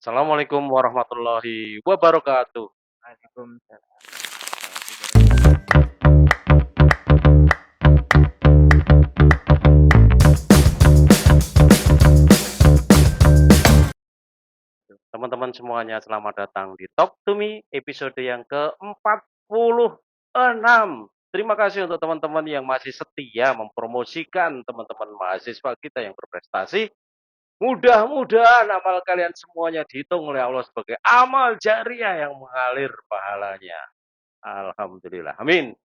Assalamualaikum warahmatullahi wabarakatuh. Waalaikumsalam warahmatullahi wabarakatuh. Teman-teman semuanya, selamat datang di Talk to Me episode yang ke-46. Terima kasih untuk teman-teman yang masih setia mempromosikan teman-teman mahasiswa kita yang berprestasi. Mudah-mudahan amal kalian semuanya dihitung oleh Allah sebagai amal jariah yang mengalir pahalanya. Alhamdulillah. Amin.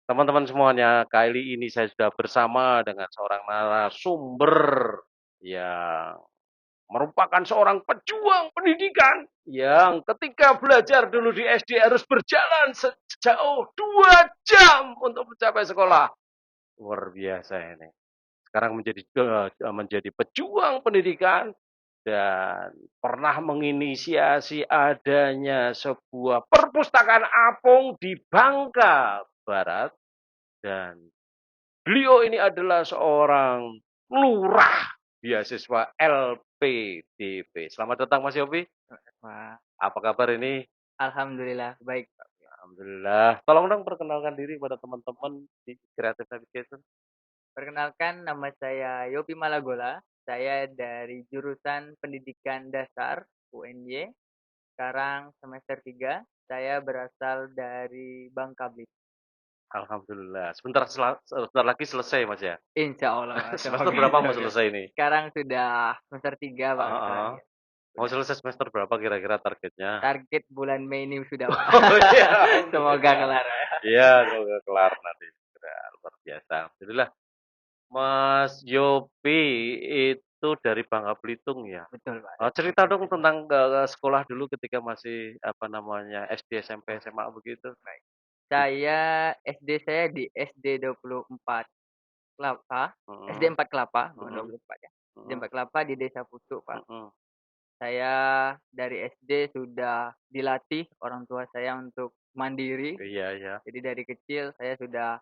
Teman-teman semuanya, kali ini saya sudah bersama dengan seorang narasumber yang merupakan seorang pejuang pendidikan yang ketika belajar dulu di SD harus berjalan sejauh 2 jam untuk mencapai sekolah. Luar biasa ini. Sekarang menjadi pejuang pendidikan dan pernah menginisiasi adanya sebuah perpustakaan apung di Bangka Barat, dan beliau ini adalah seorang lurah beasiswa LPDP. Selamat datang Mas Yopi. Wah, Apa kabar ini? alhamdulillah baik, Pak. Alhamdulillah. Tolong dong perkenalkan diri pada teman-teman di Creative Navigation. Perkenalkan, nama saya Yopi Malagola. Saya dari jurusan Pendidikan Dasar UNY. Sekarang semester 3. Saya berasal dari Bangka Belitung. Alhamdulillah. Sebentar lagi selesai Mas ya. Insya Allah, Semester semoga. berapa mau selesai ini? Sekarang sudah semester 3, Pak, Heeh. terakhir. Mau Sudah. selesai semester berapa kira-kira targetnya? Target bulan Mei ini sudah, Pak. Oh iya, Semoga alhamdulillah. kelar. Iya, semoga kelar nanti. Luar biasa. Alhamdulillah. Mas Yopi itu dari Bangka Belitung ya? Betul, Pak. Cerita dong tentang sekolah dulu ketika masih apa namanya SD, SMP, SMA begitu. Baik. Saya saya di SD 24 Kelapa, SD Mhm, 4 Kelapa, bukan mhm, 24 ya. SD mhm, 4 Kelapa di Desa Pucuk, Pak. mhm. Saya dari SD sudah dilatih orang tua saya untuk mandiri. Iya iya. Jadi dari kecil saya sudah,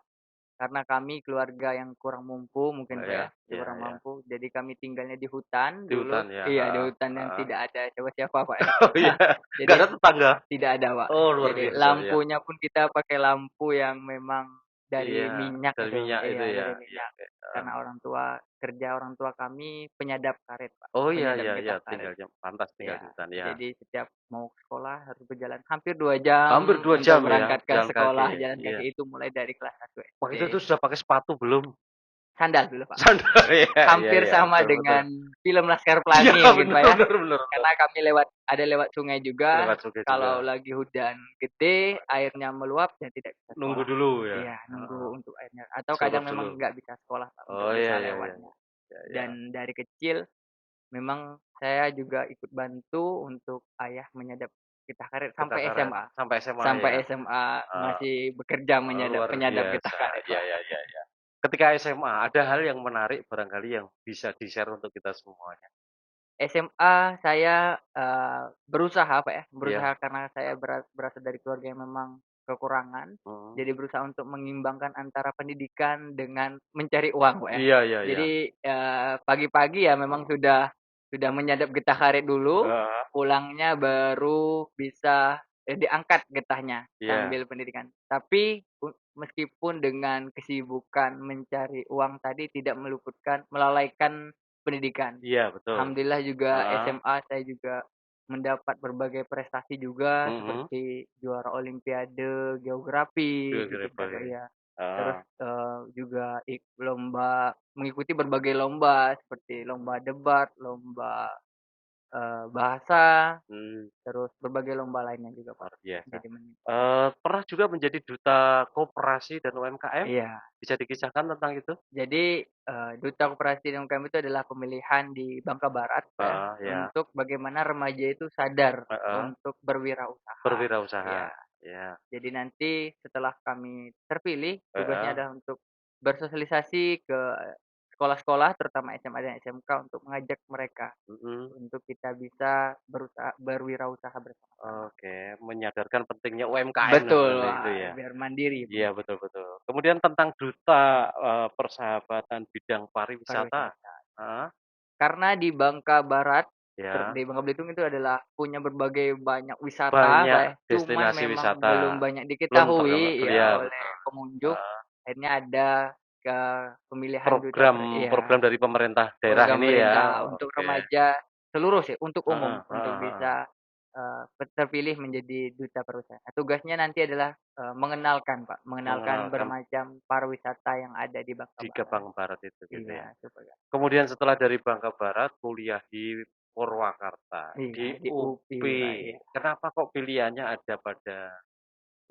karena kami keluarga yang kurang mampu Oh, mungkin Pak ya, ya, iya kurang iya. mampu. Jadi kami tinggalnya di hutan Di dulu. hutan ya? Iya, di Heeh hutan yang heeh. tidak ada siapa-siapa Pak ya. Oh iya, nggak Jadi ada tetangga? tidak ada, Pak. Oh luar Jadi biasa ya. lampunya pun kita pakai lampu yang memang Iya, dari minyak dari itu. minyak itu Iya, ya? dari Iya, minyak. oke, heeh. Karena orang tua kami penyadap karet, Pak. Oh iya Penyadap iya iya, getah karet. tinggalnya pantas tinggal Iya. di hutan ya. Jadi setiap mau ke sekolah harus berjalan hampir 2 Hampir jam 2 untuk jam ya, berangkat ke jalan kaki? sekolah jalan Iya. kaki, itu mulai dari kelas 1 Wah, SD. itu sudah pakai sepatu belum? Sandal dulu, Pak. Sandal, iya iya Hampir iya, sama betul betul. dengan film Laskar Iya, Pelangi mungkin, bener Pak ya. bener bener bener. Karena kami lewat sungai juga, Lewat sungai juga. kalau lagi hujan gede, airnya meluap dan tidak bisa Nunggu sekolah. dulu ya? Iya, nunggu Heeh, untuk airnya. Atau surut kadang dulu. memang nggak bisa sekolah, Pak, untuk Oh, iya bisa iya iya lewatnya. iya. Iya iya. Dan dari kecil memang saya juga ikut bantu untuk ayah menyadap getah karet Getah sampai karet, SMA. sampai SMA Sampai ya? SMA Eee, masih bekerja Luar penyadap getah biasa. karet, Iya Pak. iya iya iya. Ketika SMA, ada hal yang menarik barangkali yang bisa di-share untuk kita semuanya? SMA saya, berusaha, Pak ya, Iya, berusaha karena saya berasal dari keluarga yang memang kekurangan, mhm. jadi berusaha untuk mengimbangkan antara pendidikan dengan mencari uang, Pak ya. Iya iya iya. Jadi, pagi-pagi ya memang sudah menyadap getah karet dulu, Heeh, pulangnya baru bisa, diangkat getahnya iya. sambil pendidikan. Tapi meskipun dengan kesibukan mencari uang tadi tidak melalaikan pendidikan. Iya, betul. Alhamdulillah juga Heeh, SMA saya juga mendapat berbagai prestasi juga, mhm. seperti juara olimpiade geografi gitu, Pak, Geografi. iya. Terus, Heeh, juga mengikuti berbagai lomba seperti lomba debat, lomba, bahasa, mmm. terus berbagai lomba lainnya juga, Pak. Luar biasa. Jadi Pernah juga menjadi duta koperasi dan UMKM? iya. Bisa dikisahkan tentang itu? Jadi, duta koperasi dan UMKM itu adalah pemilihan di Bangka Barat, Pak ya, Heeh, iya, untuk bagaimana remaja itu sadar heeh, untuk berwirausaha. berwirausaha, Iya, iya, jadi nanti setelah kami terpilih, tugasnya heeh, adalah untuk bersosialisasi ke sekolah-sekolah, terutama SMA dan SMK, untuk mengajak mereka mhm, untuk kita bisa berwirausaha bersama-sama. oke, menyadarkan pentingnya UMKM Betul, seperti itu Wak, ya? biar mandiri Iya, betul betul. Kemudian tentang duta, persahabatan bidang pariwisata, pariwisata. heeh, Karena di Bangka Barat Ya, Di Bangka Belitung itu adalah punya berbagai banyak wisata, Pak, banyak ya. Cuman destinasi memang wisata, belum banyak belum terkenal diketahui ya ya oleh betul, pengunjung. heeh, Akhirnya ada ke pemilihan duta program dari pemerintah daerah program ini ya, pemerintah untuk oke, remaja seluruh sih, untuk heeh umum, untuk heeh heeh, bisa, terpilih menjadi duta pariwisata. Tugasnya nanti adalah, mengenalkan, Pak, mengenalkan mengenalkan bermacam pariwisata yang ada di Bangka di Barat. Gebang Barat itu gitu ya. Iya, supaya Kemudian setelah dari Bangka Barat kuliah di Purwakarta, iya, di di UPI, Pak, UPI. iya, Kenapa kok pilihannya ada pada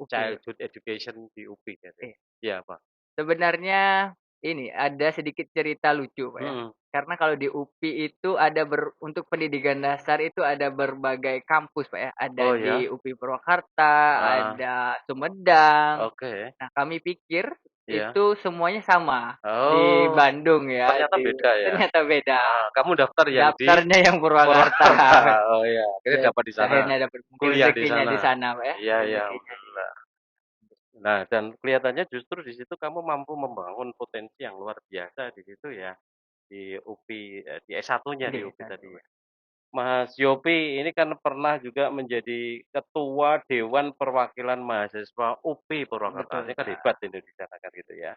UPI, Childhood Education di UPI gitu? iya. Iya, Pak. Sebenarnya ini, ada sedikit cerita lucu, Pak, ya. Mhm. Karena kalau di UPI itu ada untuk pendidikan dasar itu ada berbagai kampus, Pak, ya. Ada Oh di ya? UPI Purwakarta, Heeh, ada Sumedang. oke, Nah, kami pikir iya. itu semuanya sama di Oh, Bandung ya, ternyata beda ya? ternyata beda. Kamu daftar yang di Daftarnya yang Purwakarta. Purwakarta. Oh iya, akhirnya Jadi dapat di sana, akhirnya dapat mungkin kuliah di rezekinya di sana. sana, Pak, ya, Iya iya, rezekinya di alhamdulillah. Nah, dan kelihatannya justru di situ kamu mampu membangun potensi yang luar biasa di situ ya, di UPI, di S1-nya di di UPI sana, tadi ya. Pak. Mas Yopi ini kan pernah juga menjadi ketua Dewan Perwakilan Mahasiswa UPI Purwakarta. Betul, Ini kan hebat Pak. ini di sana kan gitu ya.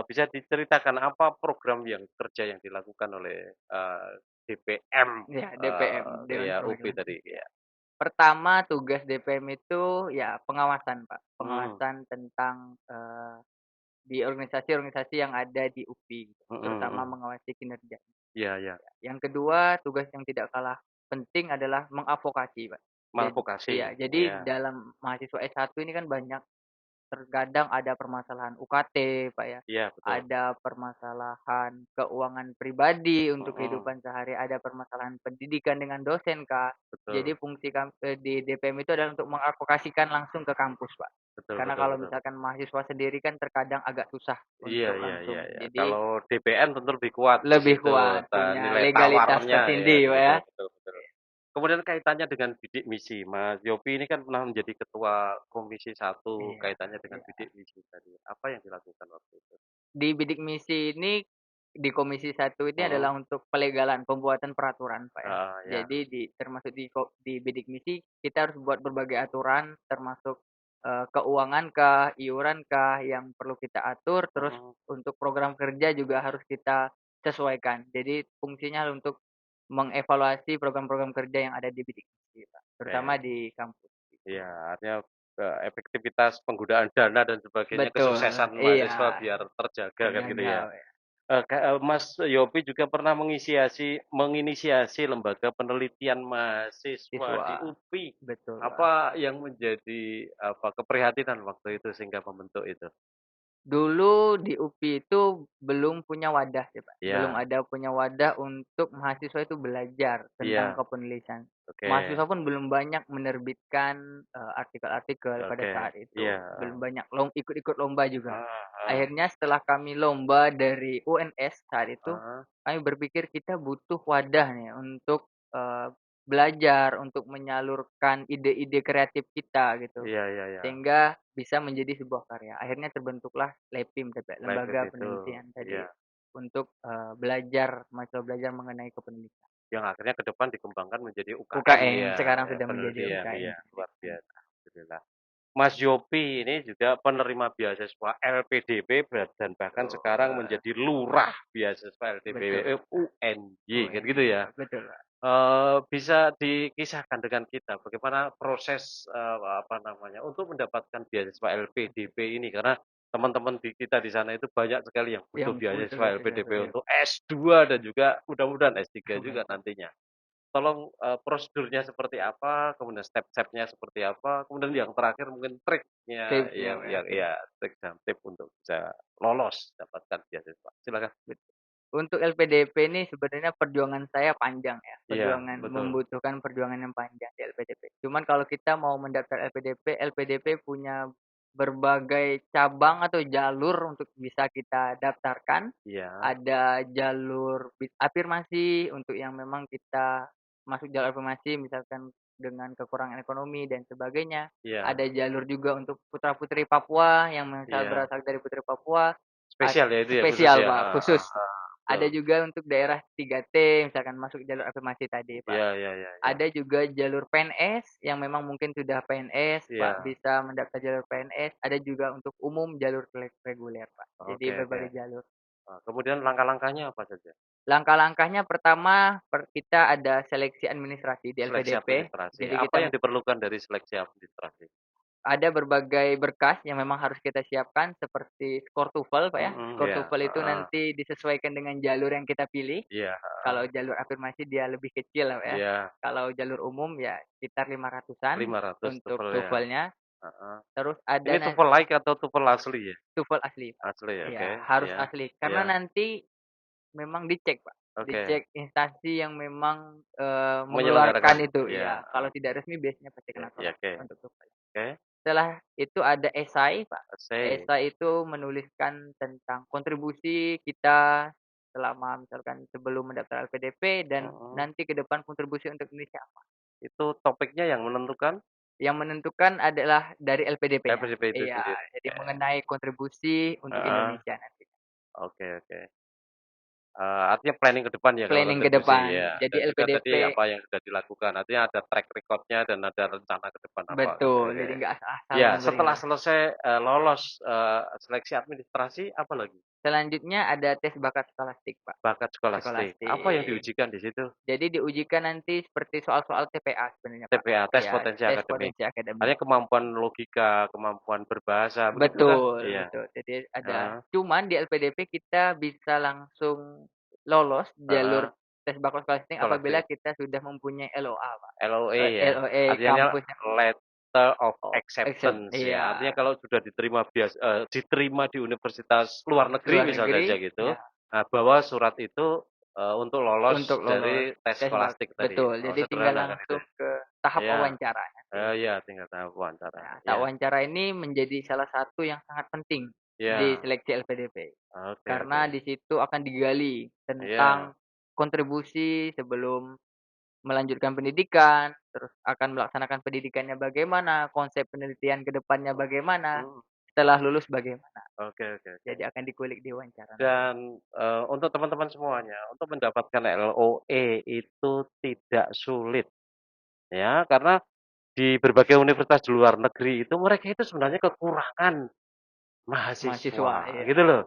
Bisa diceritakan apa program yang kerja yang dilakukan oleh DPM Ya, DPM, Dewan ya UPI Perwakilan tadi Mahasiswa. ya. Pertama tugas DPM itu ya pengawasan, Pak. Hmm, Pengawasan tentang, di organisasi-organisasi yang ada di UPI, hmm, terutama hmm. mengawasi kinerja. Ya ya. Yang kedua, tugas yang tidak kalah penting adalah mengadvokasi, Pak. Iya, Malvokasi. jadi Ya, dalam mahasiswa S1 ini kan banyak terkadang ada permasalahan UKT, Pak, ya. iya betul. Ada permasalahan keuangan pribadi untuk Hmm, kehidupan sehari, ada permasalahan pendidikan dengan dosen, Kak. Jadi betul. fungsi di DPM itu adalah untuk mengadvokasikan langsung ke kampus, Pak. Betul Karena betul kalau betul. misalkan mahasiswa sendiri kan terkadang agak susah Iya untuk iya iya langsung. iya. Jadi Kalau DPN tentu lebih kuat di lebih situ, kuat, punya nilai legalitas tawarnya ya, tersendiri, Pak, ya. betul betul betul. Kemudian kaitannya dengan bidik misi, Mas Yopi ini kan pernah menjadi ketua Komisi 1 Iya, kaitannya dengan iya. bidik misi tadi. Apa yang dilakukan waktu itu? Di bidik misi ini, di Komisi 1 ini Mhm, adalah untuk pelegalan, pembuatan peraturan, Pak, ya. heeh, ya, Jadi termasuk di bidik misi, kita harus buat berbagai aturan termasuk, keuangan kah, iuran kah yang perlu kita atur, terus mhm, untuk program kerja juga harus kita sesuaikan. Jadi fungsinya untuk mengevaluasi program-program kerja yang ada di bidik misi, Pak, terutama oke. di kampus, gitu. Iya, artinya, efektivitas penggunaan dana dan sebagainya, Betul, kesuksesan iya, mahasiswa biar terjaga kan gitu terjaga, ya. Pak, ya. Mas Yopi juga pernah menginisiasi lembaga penelitian mahasiswa di Siswa, UPI. betul, Pak. Apa yang menjadi, keprihatinan waktu itu sehingga membentuk itu? Dulu di UPI itu belum punya wadah sih, Pak. Belum Iya ada punya wadah untuk mahasiswa itu belajar tentang iya, kepenulisan. oke Mahasiswa pun belum banyak menerbitkan, artikel-artikel pada oke, saat iya, itu. Belum banyak ikut-ikut lomba juga. heeh heeh, Akhirnya setelah kami lomba dari UNS saat itu, heeh, kami berpikir kita butuh wadah nih untuk, belajar, untuk menyalurkan ide-ide kreatif kita gitu. iya iya iya, Sehingga bisa menjadi sebuah karya. Akhirnya terbentuklah LEPIM TP, Live Lembaga itu, Penelitian tadi, iya, untuk, mahasiswa belajar mengenai kepenulisan. yang akhirnya ke depan dikembangkan menjadi UKM UKM ya, sekarang ya sudah menjadi penelitian, UKM. iya, luar biasa, alhamdulillah. Mas Yopi ini juga penerima beasiswa LPDP dan bahkan sekarang Betul, menjadi lurah beasiswa LPDP betul, UNY kan gitu UNY, ya. betul, Kak. Bisa dikisahkan dengan kita bagaimana proses, apa namanya, untuk mendapatkan beasiswa LPDP ini? Karena teman-teman kita di sana itu banyak sekali yang Yang butuh butuh beasiswa beasiswa LPDP PDP. untuk S2 dan juga mudah-mudahan S3 juga Betul. nantinya. Tolong, prosedurnya seperti apa, kemudian step-stepnya seperti apa, kemudian yang terakhir mungkin triknya Tips ya, Pak, yang oke. ya trik dan tip untuk bisa lolos dapatkan beasiswa. Silakan. Untuk LPDP ini sebenarnya perjuangan saya panjang ya, Iya, perjuangan betul. membutuhkan perjuangan yang panjang di LPDP. Cuman kalau kita mau mendaftar LPDP, LPDP punya berbagai cabang atau jalur untuk bisa kita daftarkan. Iya Ada jalur afirmasi untuk yang memang kita masuk jalur afirmasi misalkan dengan kekurangan ekonomi dan sebagainya. iya Ada jalur juga untuk putra-putri Papua yang misal iya. berasal dari putri Papua, Spesial ya itu ya, khusus spesial ya? Pak, Heeh khusus. heeh. Ada betul. juga untuk daerah 3T, misalkan masuk jalur afirmasi tadi, Pak. Iya iya iya iya. Ada juga jalur PNS yang memang mungkin sudah PNS, Pak, Iya, bisa mendaftar jalur PNS. Ada juga untuk umum jalur reguler, Pak. Jadi oke oke. berbagai jalur. Kemudian langkah-langkahnya apa saja? Langkah-langkahnya pertama kita ada seleksi administrasi di Seleksi LPDP. administrasi. Jadi Apa kita yang diperlukan dari seleksi administrasi? ada berbagai berkas yang memang harus kita siapkan seperti skor TOEFL, Pak, ya. Mhm, Skor iya, TOEFL itu heeh. nanti disesuaikan dengan jalur yang kita pilih. Iya, Kalau heeh. jalur afirmasi dia lebih kecil lah, Pak, ya. Iya, Kalau jalur umum ya sekitar 500-an 500 untuk TOEFL ya, TOEFL-nya. heeh. Terus ada Ini TOEFL like atau TOEFL asli ya? TOEFL asli, Pak. Asli, oke, Iya, harus iya, asli. iya, Karena nanti memang dicek, Pak. oke. Dicek instansi yang memang, Menyelenggarakan? mengeluarkan itu, Iya, iya. Kalau tidak resmi biasanya pasti iya kena iya, tolak oke untuk TOEFL. oke. Setelah itu ada esai, Pak. Say, Esai itu menuliskan tentang kontribusi kita selama misalkan sebelum mendaftar LPDP dan mhm. nanti ke depan kontribusi untuk Indonesia apa. Itu topiknya yang menentukan Yang menentukan adalah dari LPDP-nya. LPDP itu Iya, sendiri? jadi Oke, mengenai kontribusi untuk heeh, Indonesia nanti. oke oke. Artinya planning ke depan ya kalau Planning ke kontribusi depan. ya, Jadi dan juga LPDP tadi apa yang sudah dilakukan, artinya ada track record-nya dan ada rencana ke depan apa, oke betul, oke. jadi nggak asal-asal Ya, memberi. setelah selesai, lolos, seleksi administrasi apa lagi? Selanjutnya ada tes bakat skolastik, Pak. Bakat skolastik, apa yang Skolastik. diujikan di situ? Jadi diujikan nanti seperti soal-soal TPA sebenarnya, Pak. TPA, tes Iya, potensi tes akademik. potensi akademik. Artinya kemampuan logika, kemampuan berbahasa, begitu kan? Betul Iya, betul. Jadi ada heeh cuman di LPDP kita bisa langsung lolos jalur heeh, tes bakat skolastik apabila skolastik. kita sudah mempunyai LOA, Pak. LOE ya, LOE artinya kampus yang Letter of oh, Acceptance ya. Artinya iya, kalau sudah diterima di universitas luar negeri luar misal negeri, saja gitu, ya bawa surat itu, untuk lolos untuk lolos dari tes tes skolastik tadi. betul. Oh Jadi tinggal sederhana kan itu? langsung ke tahap Iya, wawancara nanti. iya tinggal tahap wawancara. Nah, tahap Iya wawancara ini menjadi salah satu yang sangat penting di iya, seleksi LPDP. oke Karena oke. di situ akan digali Iya, tentang kontribusi sebelum melanjutkan pendidikan, terus akan melaksanakan pendidikannya bagaimana, konsep penelitian ke depannya bagaimana, mhm, setelah lulus bagaimana. oke oke oke. Jadi akan dikulik di wawancara nanti. Dan, untuk teman-teman semuanya, untuk mendapatkan LOE itu tidak sulit ya, karena di berbagai universitas di luar negeri itu mereka itu sebenarnya kekurangan Mahasiswa, mahasiswa, iya. gitu loh.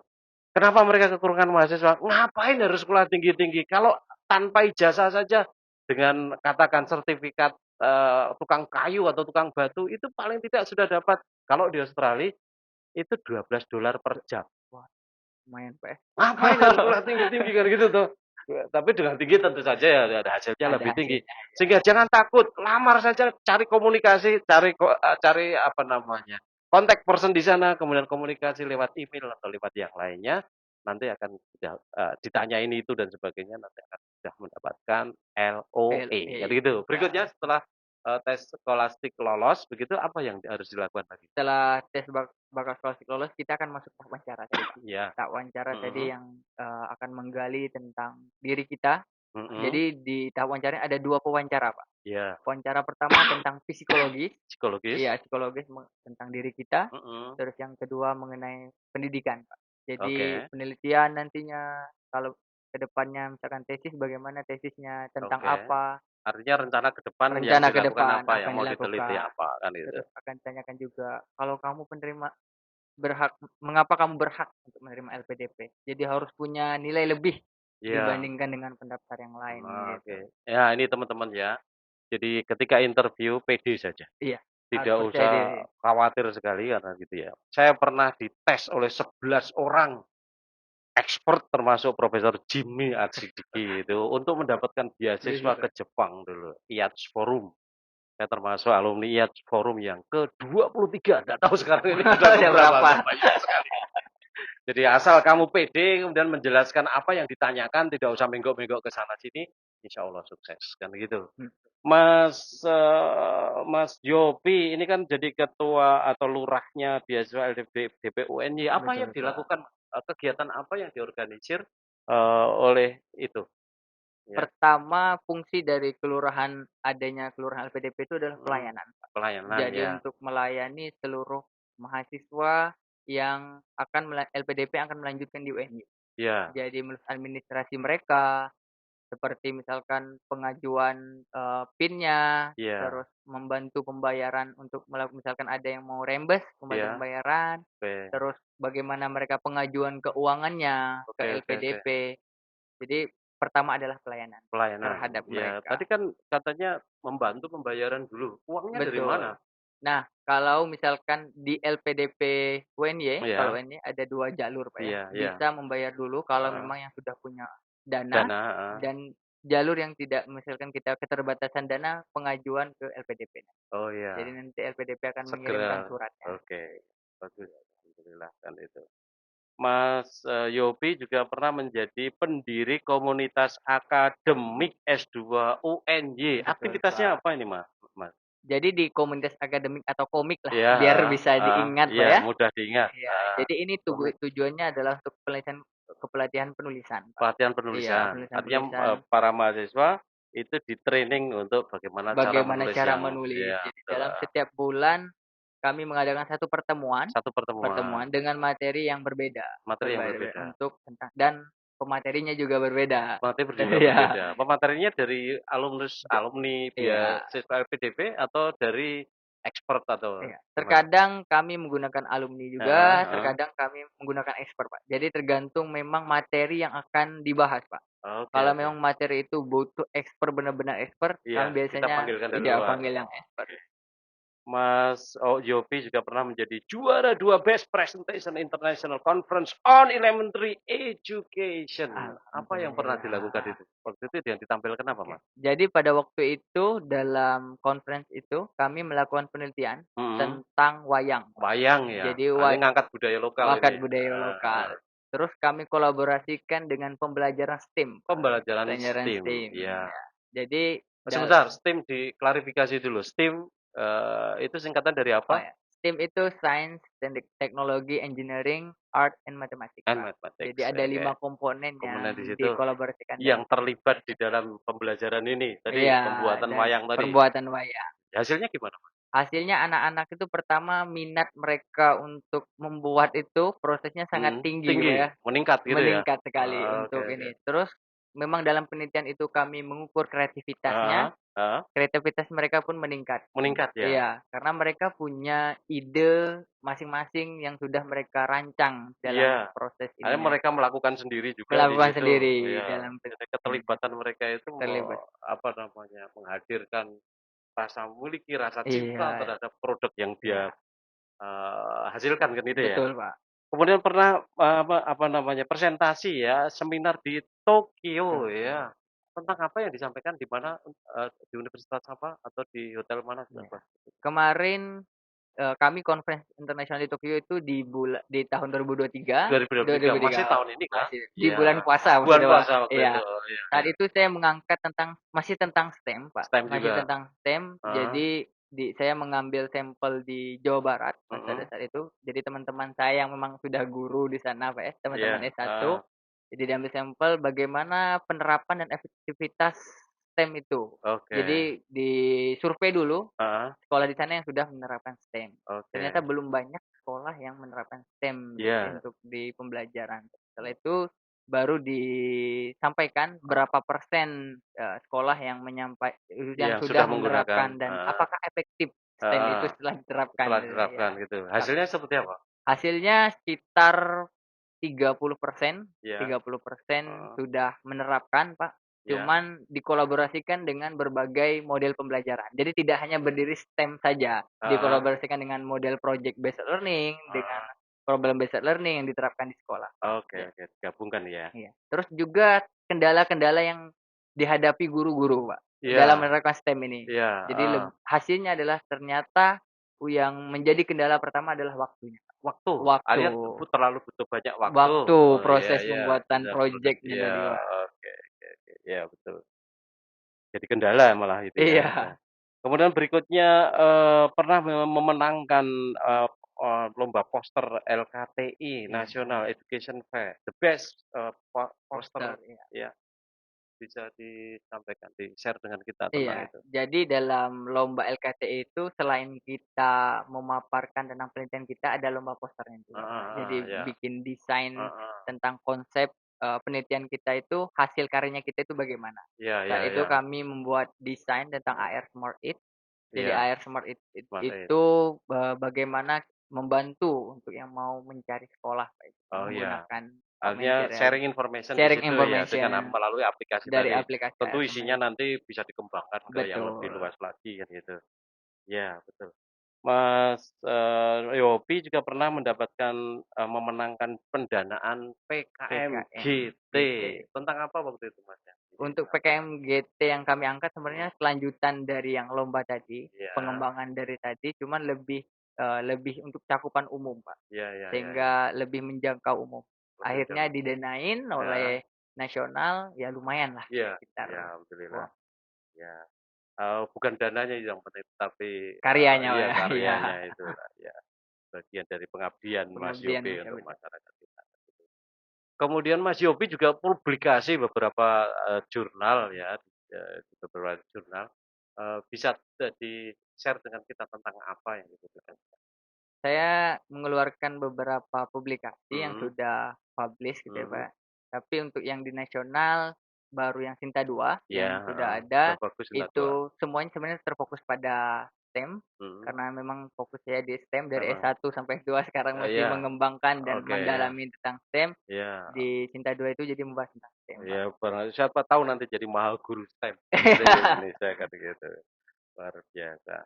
Kenapa mereka kekurangan mahasiswa? Ngapain harus sekolah tinggi-tinggi? Kalau tanpa ijazah saja dengan katakan sertifikat, tukang kayu atau tukang batu itu paling tidak sudah dapat kalau di Australia itu $12 per jam. Wah, lumayan, Pak, ya. Ngapain harus sekolah tinggi-tinggi kan gitu tuh. Tapi dengan tinggi tentu saja ya ada hasilnya Ada lebih tinggi. hasilnya. Sehingga jangan takut, lamar saja, cari komunikasi, cari apa namanya, kontak person di sana, kemudian komunikasi lewat email atau lewat yang lainnya, nanti akan sudah, ditanyain itu dan sebagainya, nanti akan sudah mendapatkan LOE, kan LE, gitu. ya. Berikutnya setelah, tes skolastik lolos, begitu apa yang harus dilakukan lagi? Setelah tes bakat skolastik lolos, kita akan masuk tahap wawancara tadi, Pak. Iya, Tahap wawancara tadi mhm yang, akan menggali tentang diri kita. mhm, Jadi di tahap wawancara ada 2 pewawancara, Pak. iya, Wawancara pertama tentang psikologis, psikologis, iya psikologis tentang diri kita, mhm. terus yang kedua mengenai pendidikan, Pak. Jadi Oke penelitian nantinya kalau ke depannya misalkan tesis, bagaimana tesisnya, tentang oke. apa, Artinya rencana ke depan yang rencana ke dilakukan depan apa, apa yang yang mau diteliti dilakukan. apa, kan itu. Terus akan ditanyakan juga, kalau kamu penerima berhak mengapa kamu berhak untuk menerima LPDP? Jadi harus punya nilai lebih Iya, dibandingkan dengan pendaftar yang lain oke. gitu. Ya ini teman-teman ya, jadi ketika interview pede saja, Iya, harus tidak percaya diri. usah khawatir sekali karena gitu ya. Saya pernah dites oleh 11 orang expert termasuk Profesor Jimmy Atsidiki itu untuk mendapatkan beasiswa Wih, ke Jepang dulu, IATS Forum. Saya termasuk alumni IATS Forum yang ke-23, nggak tahu sekarang ini sudah udah keberapa, berapa? banyak sekali. Jadi asal kamu pede kemudian menjelaskan apa yang ditanyakan, tidak usah menggok-menggok ke sana sini, insya Allah sukses kan gitu. Mmm, Mas Yopi ini kan jadi ketua atau lurahnya beasiswa DPUNY. Apa yang betul, Kak. dilakukan, kegiatan apa yang diorganisir, oleh itu? Ya, Pertama, fungsi dari kelurahan adanya kelurahan LPDP itu adalah mhm, pelayanan, Pak. pelayanan Jadi ya, untuk melayani seluruh mahasiswa yang akan LPDP akan melanjutkan di UNY. Iya, Jadi administrasi mereka, seperti misalkan pengajuan, PIN-nya, iya, terus membantu pembayaran untuk misalkan ada yang mau reimburse, membantu iya, pembayaran, oke. terus bagaimana mereka pengajuan keuangannya ke Oke oke oke. LPDP. Jadi pertama adalah pelayanan Pelayanan, terhadap ya. mereka. Tadi kan katanya membantu pembayaran dulu. Uangnya dari Betul. mana? Nah, kalau misalkan di LPDP UNY, kalau Iya, UNY ada 2 jalur, Pak, ya. iya iya, Bisa membayar dulu kalau heeh. memang yang sudah punya dana, Dana, heeh. dan jalur yang tidak misalkan kita keterbatasan dana, pengajuan ke LPDP. Oh Jadi iya, nanti LPDP akan mengirimkan segera. suratnya. Oke, bagus. Alhamdulillah kan itu. Mas, Yopi juga pernah menjadi pendiri komunitas akademik S2 UNY. Betul, Aktivitasnya Pak. apa ini, Mas? Jadi di komunitas akademik atau komik lah, Iya, biar heeh bisa heeh. diingat, Pak, Iya, ya. mudah diingat. Iya, Heeh, jadi ini komik. tujuannya adalah untuk kepelatihan penulisan, Pak. Pelatihan Iya, penulisan. Artinya, penulisan-penulisan. para mahasiswa itu di-training untuk bagaimana cara Bagaimana menulis cara yang menulis. iya, Jadi betul, dalam heeh. setiap bulan kami mengadakan satu pertemuan Satu pertemuan, pertemuan dengan materi yang berbeda, materi yang berbeda berbeda. untuk tentang dan pematerinya juga berbeda. Materi juga Iya, berbeda. Pematerinya dari de alumni iya, beasiswa LPDP atau dari expert atau iya. gimana? Terkadang kami menggunakan alumni Heeh juga, heeh. terkadang kami menggunakan expert, Pak. Jadi tergantung memang materi yang akan dibahas, Pak. Oke Kalau oke. memang materi itu butuh expert, benar-benar expert, Iya, kami kita biasanya panggilkan dari iya luar. panggil yang expert. Oke. Mas, Yopi juga pernah menjadi juara 2 Best Presentation International Conference on Elementary Education. Apa yang pernah dilakukan Alhamdulillah. itu? Waktu itu yang ditampilkan apa, Oke. Mas? Jadi pada waktu itu dalam conference itu kami melakukan penelitian Mhm. tentang wayang, Pak. Wayang ya? Jadi Ah, ini ngangkat budaya lokal bakat ini. budaya Heeh heeh. lokal. Terus kami kolaborasikan dengan pembelajaran STEM, Pak. Pembelajaran Pembelajaran STEAM, STEM, iya. ya. Jadi Sebentar, STEAM diklarifikasi dulu. STEAM, itu singkatan dari oh apa? ya, STEM itu Science, Technology, Engineering, Art, and Mathematics, And Pak. Jadi Mathematics, ada oke. 5 komponen Kemudian yang di situ dikolaborasikan yang dalam terlibat di pembelajaran. dalam pembelajaran ini, tadi Iya, pembuatan dan wayang tadi. perbuatan wayang. Hasilnya gimana, Mas? Hasilnya anak-anak itu pertama minat mereka untuk membuat itu prosesnya sangat Mhm, tinggi, Pak, tinggi, ya, meningkat gitu ya? meningkat sekali Oke untuk oke. ini. Terus memang dalam penelitian itu kami mengukur Heeh kreativitasnya, heeh, kreativitas mereka pun meningkat. meningkat ya? Iya, karena mereka punya ide masing-masing yang sudah mereka rancang dalam Iya, proses akhirnya ininya, mereka melakukan sendiri juga di melakukan situ, sendiri iya. dalam Jadi penelitian keterlibatan mereka itu terlibat. apa namanya, menghadirkan rasa memiliki rasa cinta Iya terhadap produk yang dia, iya, hasilkan kan itu ya? betul, Pak. Kemudian pernah, apa namanya, presentasi ya, seminar di Tokyo Tokyo, ya. Tentang apa yang disampaikan di mana, di universitas apa atau di hotel mana iya. Mas? Kemarin kami conference internasional di Tokyo itu di tahun 2023, 2023 masih tahun ini kah? masih di Iya, bulan puasa bulan maksudnya, Pak. puasa waktu Iya. itu, iya Saat iya. itu saya mengangkat masih tentang STEM, Pak, STEM masih juga? tentang STEM. Heeh, Jadi saya mengambil sampel di Jawa Barat pada mhm, saat itu. Jadi teman-teman saya yang memang sudah guru di sana, Pak, ya, teman-teman iya, heeh, S1. Jadi diambil sampel bagaimana penerapan dan efektivitas STEM itu. oke, Jadi disurvei dulu heeh, sekolah di sana yang sudah menerapkan STEM. Ternyata oke, belum banyak sekolah yang menerapkan STEM iya, untuk di pembelajaran. Setelah itu baru disampaikan berapa persen, sekolah yang yang sudah sudah menggunakan, menerapkan dan heeh apakah efektif STEM itu heeh, setelah diterapkan setelah gitu diterapkan ya. gitu. Kap Hasilnya seperti apa? hasilnya sekitar 30%, Iya, 30% heeh, sudah menerapkan, Pak. iya, Cuman dikolaborasikan dengan berbagai model pembelajaran. Jadi tidak hanya berdiri STEM saja, heeh, dikolaborasikan dengan model project based learning, dengan heeh, problem based learning yang diterapkan di sekolah, Pak. oke Ya, oke, digabungkan ya? iya. Terus juga kendala-kendala yang dihadapi guru-guru, Pak, dalam Iya menerapkan STEM ini. iya, Jadi heeh. hasilnya adalah ternyata yang menjadi kendala pertama adalah waktunya. Waktu, Waktu. Arya terlalu butuh banyak waktu. Waktu Oh, iya proses iya, pembuatan bisa projeknya iya, tadi, Pak. oke oke oke, iya betul. Jadi kendala malah itu ya, heeh. Iya, Kemudian berikutnya, pernah memenangkan, lomba poster LKTI, iya, National Education Fair, the best, poster poster, iya. ya, bisa disampaikan, di-share dengan kita tentang Iya, itu? jadi dalam lomba LKTI itu selain kita memaparkan tentang penelitian kita, ada lomba posternya juga, Heeh Pak. Jadi heeh, iya, bikin desain heeh. tentang konsep penelitian kita itu hasil karyanya kita itu bagaimana. Iya iya Saat itu iya. kami membuat desain tentang AR Smart It. Jadi Iya, AR Smart It Smart Aid. itu, bagaimana membantu untuk yang mau mencari sekolah, Pak, itu Oh iya. menggunakan Akhirnya augmented reality. sharing information di Sharing situ ya dengan information melalui aplikasi dari tadi. aplikasi Tentu AR Smart isinya It. nanti bisa dikembangkan ke yang lebih Betul. luas lagi kan gitu. Iya, betul. Mas, Yopi juga pernah mendapatkan, memenangkan pendanaan PKM PKMGT. GT. Tentang apa waktu itu Mas ya? Di Untuk apa ya? PKM GT yang kami angkat sebenarnya Mhm. kelanjutan dari yang lomba tadi, Iya. pengembangan dari tadi, cuman lebih untuk cakupan umum, Pak, Iya iya iya iya. sehingga lebih menjangkau umum. Lebih Akhirnya jauh. didanain Heeh. oleh nasional, ya lumayan lah Iya iya, sekitar alhamdulillah. wah, Ya. Bukan dananya yang penting, tapi, karyanya, Pak, iya ya, iya, karyanya itulah, ya. Bagian dari pengabdian Mas pengabdian Yopi Indonesia untuk benar. masyarakat kita, gitu. Kemudian Mas Yopi juga publikasi beberapa, jurnal ya, di beberapa jurnal, bisa di-share dengan kita tentang apa yang dipublikasikan? Saya mengeluarkan beberapa publikasi yang Mhm sudah publish gitu ya, mhm. Pak. Tapi untuk yang di nasional, baru yang Sinta 2 Iya, yang heeh. sudah ada, Yang bagus Sinta 2. itu semuanya sebenarnya terfokus pada STEM, Mhm. karena memang fokus saya di STEM dari Memang, S1 sampai S2 sekarang masih iya, mengembangkan dan oke ya, mendalami tentang STEM. iya. Di Sinta 2 itu jadi membahas tentang STEM, Pak. Iya, siapa tahu nanti jadi mahal guru STEM seluruh Indonesia kan gitu, luar biasa.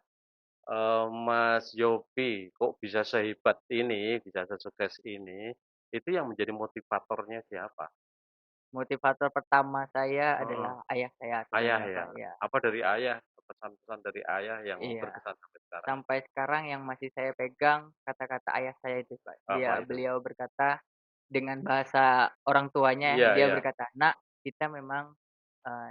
Mas Yopi kok bisa sehebat ini, bisa sesukses ini, itu yang menjadi motivatornya siapa? Motivator pertama saya Heeh, adalah ayah saya ayah sebenarnya, ya? Pak, ya. Apa dari ayah, pesan-pesan dari ayah yang Iya. berkesan sampai sekarang? Sampai sekarang yang masih saya pegang kata-kata ayah saya itu, Pak. Apa itu? Beliau berkata dengan bahasa orang tuanya, Iya dia iya, berkata, "Nak, kita memang,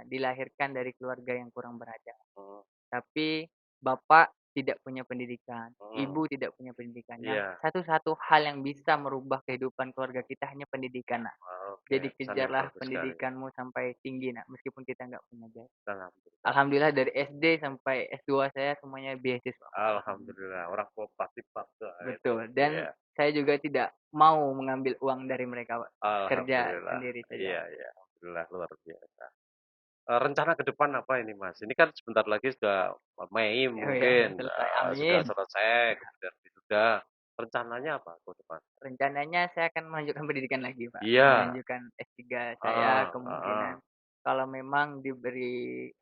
dilahirkan dari keluarga yang kurang berada. mhm Tapi bapak tidak punya pendidikan, mhm, ibu tidak punya pendidikan. Yang iya, satu-satu hal yang bisa merubah kehidupan keluarga kita hanya pendidikan, Nak. oke, Jadi pesan yang kejarlah bagus sekali, pendidikanmu sampai tinggi, Nak, meskipun kita nggak punya biaya." alhamdulillah. Alhamdulillah dari SD sampai S2 saya semuanya beasiswa, Pak. Alhamdulillah, orang tua pasti bangga itu, Betul, dan iya, saya juga tidak mau mengambil uang dari mereka, Pak. Kerja alhamdulillah, sendiri saja. iya iya, alhamdulillah luar biasa. Rencana ke depan apa ini, Mas? Ini kan sebentar lagi sudah Mei Oh ya, mungkin, selesai. sudah Amin. selesai, kemudian wisuda. Rencananya apa ke depan? Rencananya saya akan melanjutkan pendidikan lagi, Pak. Iya, Melanjutkan S3 saya, heeh heeh, kemungkinan kalau memang diberi,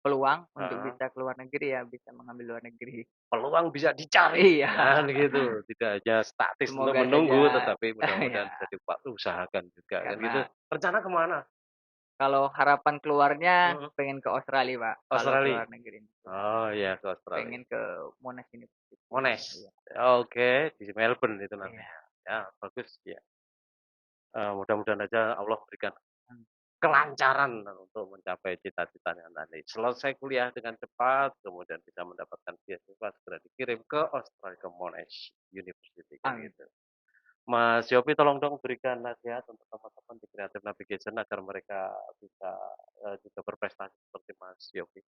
peluang untuk heeh. bisa keluar negeri, ya bisa mengambil luar negeri. Peluang bisa dicari, Iya, kan gitu. Tidak hanya statis untuk semoga menunggu, saja tetapi mudah-mudahan ya, bisa diusahakan juga, kan gitu. karena Rencana ke mana? kalau harapan keluarnya Mhm, pengen ke Australia, Pak, kalau Australia? keluar negeri. Oh iya, ke Australia. Pengen ke Monash University. Monash? Iya Oke, di Melbourne itu iya. nantinya. Ya, bagus ya. Mudah-mudahan aja Allah berikan Mmm, kelancaran untuk mencapai cita-citanya nanti. Selesai kuliah dengan cepat, kemudian bisa mendapatkan beasiswa, segera dikirim ke Australia, ke Monash University, kan amin. gitu. Mas Yopi tolong dong berikan nasihat untuk teman-teman di Creative Navigation agar mereka bisa, juga berprestasi seperti Mas Yopi.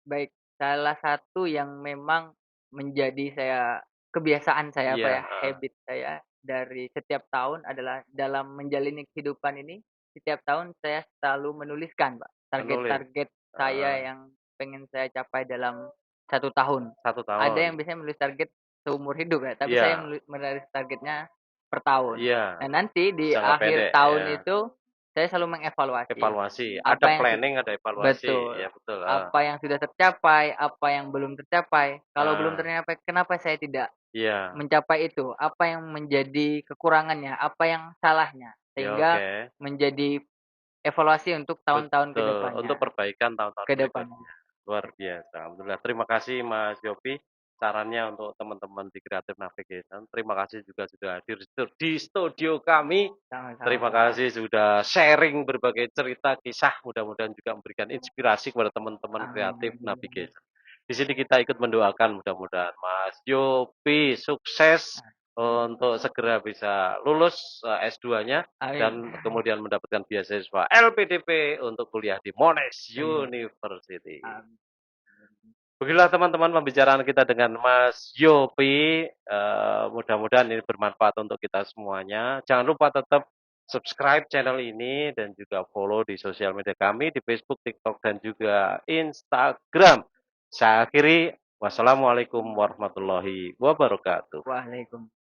Baik, salah satu yang memang menjadi kebiasaan saya, apa Iya, ya, habit saya dari setiap tahun adalah dalam menjalani kehidupan ini, setiap tahun saya selalu menuliskan, Pak, menulis, target-target saya heeh, yang pengen saya capai dalam 1 tahun. 1 tahun. Ada yang biasanya menulis target seumur hidup ya, tapi saya Iya menulis targetnya per tahun. iya, Nah, nanti di jangka akhir pendek, ya. tahun itu saya selalu mengevaluasi Evaluasi, apa ada yang planning, ada evaluasi, betul. ya betul, heeh. Apa yang sudah tercapai, apa yang belum tercapai. Kalau belum Heeh, tercapai, kenapa saya tidak iya, mencapai itu? Apa yang menjadi kekurangannya? Apa yang salahnya? ya Sehingga oke, menjadi evaluasi untuk tahun-tahun ke betul, untuk depannya perbaikan tahun-tahun ke depannya. berikutnya. Luar biasa, alhamdulillah. Terima kasih Mas Yopi, sarannya untuk teman-teman di Creative Navigation. Terima kasih juga sudah hadir di studio kami. Sama-sama, Terima Pak. kasih sudah sharing berbagai cerita, kisah, mudah-mudahan juga memberikan inspirasi kepada teman-teman Creative Amin. Navigation. Di sini kita ikut mendoakan mudah-mudahan Mas Yopi sukses untuk segera bisa lulus S2-nya Amin. dan kemudian mendapatkan beasiswa LPDP untuk kuliah di Monash Amin. University. Amin. Begitulah teman-teman pembicaraan kita dengan Mas Yopi. Mudah-mudahan ini bermanfaat untuk kita semuanya. Jangan lupa tetap subscribe channel ini dan juga follow di sosial media kami di Facebook, TikTok, dan juga Instagram. Saya akhiri, wassalamualaikum warahmatullahi wabarakatuh. Waalaikumsalam.